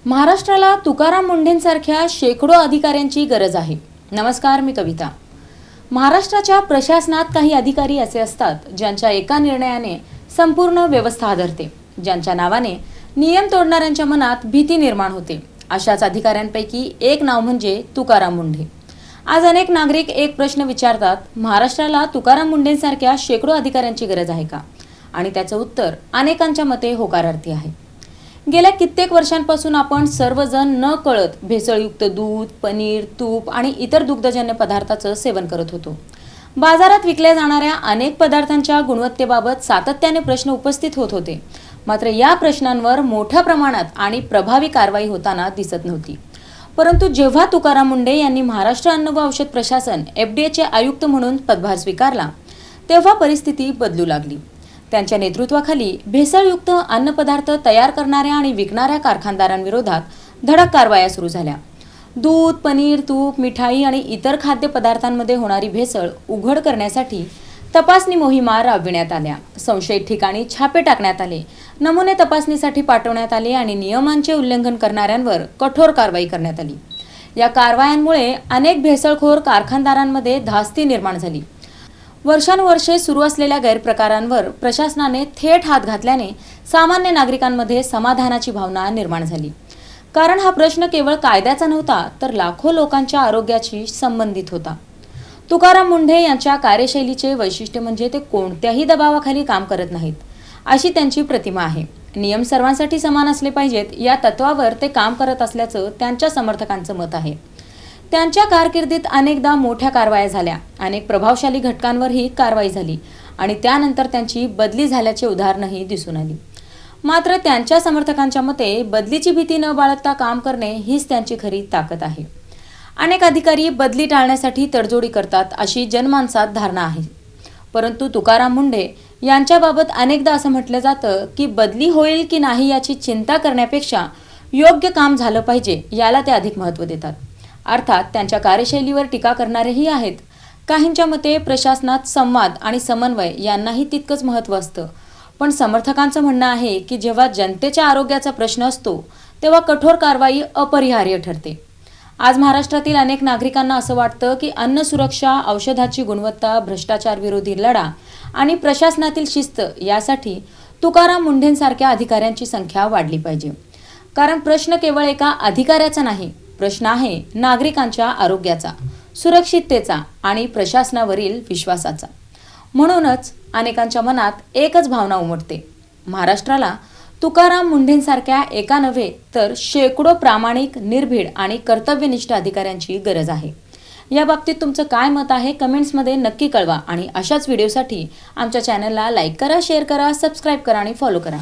महाराष्ट्राला तुकाराम मुंढेंसारख्या शेकडो अधिकाऱ्यांची गरज आहे। नमस्कार, मी कविता। महाराष्ट्राच्या प्रशासनात काही अधिकारी असे असतात ज्यांच्या एका निर्णयाने संपूर्ण व्यवस्था हादरते, ज्यांच्या नावाने नियम तोडणाऱ्यांच्या मनात भीती निर्माण होते। अशाच अधिकाऱ्यांपैकी एक नाव म्हणजे तुकाराम मुंढे। आज अनेक नागरिक एक प्रश्न विचारतात, महाराष्ट्राला तुकाराम मुंढेंसारख्या शेकडो अधिकाऱ्यांची गरज आहे का? आणि त्याचं उत्तर अनेकांच्या मते होकारार्थी आहे। गेल्या कित्येक वर्षांपासून आपण सर्वजण न कळत भेसळयुक्त दूध, पनीर, तूप आणि इतर दुग्धजन्य पदार्थांचं सेवन करत होतो। बाजारात विकल्या जाणाऱ्या अनेक पदार्थांच्या गुणवत्तेबाबत सातत्याने प्रश्न उपस्थित होत होते, मात्र या प्रश्नांवर मोठ्या प्रमाणात आणि प्रभावी कारवाई होताना दिसत नव्हती। परंतु जेव्हा तुकाराम मुंढे यांनी महाराष्ट्र अन्न व औषध प्रशासन FDA चे आयुक्त म्हणून पदभार स्वीकारला, तेव्हा परिस्थिती बदलू लागली। त्यांच्या नेतृत्वाखाली भेसळयुक्त अन्नपदार्थ तयार करणाऱ्या आणि विकणाऱ्या कारखानदारांविरोधात धडक कारवाया सुरू झाल्या। दूध, पनीर, तूप, मिठाई आणि इतर खाद्यपदार्थांमध्ये होणारी भेसळ उघड करण्यासाठी तपासणी मोहिमा राबविण्यात आल्या। संशयित ठिकाणी छापे टाकण्यात आले, नमुने तपासणीसाठी पाठवण्यात आले आणि नियमांचे उल्लंघन करणाऱ्यांवर कठोर कारवाई करण्यात आली। या कारवायांमुळे अनेक भेसळखोर कारखानदारांमध्ये धास्ती निर्माण झाली। वर्षानुवर्षे सुरू असलेल्या गैरप्रकारांवर प्रशासनाने थेट हात घातल्याने सामान्य नागरिकांमध्ये समाधानाची भावना निर्माण झाली। कारण हा प्रश्न केवळ कायद्याचा नव्हता, तर लाखो लोकांच्या आरोग्याशी संबंधित होता। तुकाराम मुंढे यांच्या कार्यशैलीचे वैशिष्ट्य म्हणजे ते कोणत्याही दबावाखाली काम करत नाहीत, अशी त्यांची प्रतिमा आहे। नियम सर्वांसाठी समान असले पाहिजेत या तत्वावर ते काम करत असल्याचं त्यांच्या समर्थकांचं मत आहे। त्यांच्या कारकिर्दीत अनेकदा मोठ्या कारवाया झाल्या, अनेक प्रभावशाली घटकांवरही कारवाई झाली आणि त्यानंतर त्यांची बदली झाल्याची उदाहरणंही दिसून आली। मात्र त्यांच्या समर्थकांच्या मते बदलीची भीती न बाळगता काम करणे हीच त्यांची खरी ताकद आहे। अनेक अधिकारी बदली टाळण्यासाठी तडजोडी करतात, अशी जनमानसात धारणा आहे। परंतु तुकाराम मुंढे यांच्याबाबत अनेकदा असं म्हटलं जातं की बदली होईल की नाही याची चिंता करण्यापेक्षा योग्य काम झालं पाहिजे याला ते अधिक महत्त्व देतात। अर्थात त्यांच्या कार्यशैलीवर टीका करणारेही आहेत। काहींच्या मते प्रशासनात संवाद आणि समन्वय यांनाही तितकंच महत्त्व असतं, पण समर्थकांचं म्हणणं आहे की जेव्हा जनतेच्या आरोग्याचा प्रश्न असतो तेव्हा कठोर कारवाई अपरिहार्य ठरते। आज महाराष्ट्रातील अनेक नागरिकांना असं वाटतं की अन्न सुरक्षा, औषधाची गुणवत्ता, भ्रष्टाचार विरोधी लढा आणि प्रशासनातील शिस्त यासाठी तुकाराम मुंढेंसारख्या अधिकाऱ्यांची संख्या वाढली पाहिजे। कारण प्रश्न केवळ एका अधिकाऱ्याचा नाही, प्रश्न आहे नागरिकांच्या आरोग्याचा, सुरक्षिततेचा आणि प्रशासनावरील विश्वासाचा। म्हणूनच अनेकांच्या मनात एकच भावना उमटते, महाराष्ट्राला तुकाराम मुंढेंसारख्या एका नव्हे तर शेकडो प्रामाणिक, निर्भीड आणि कर्तव्यनिष्ठ अधिकाऱ्यांची गरज आहे। या बाबतीत तुमचं काय मत आहे कमेंट्समध्ये नक्की कळवा आणि अशाच व्हिडिओसाठी आमच्या चॅनलला लाईक करा, शेअर करा, सबस्क्राईब करा आणि फॉलो करा।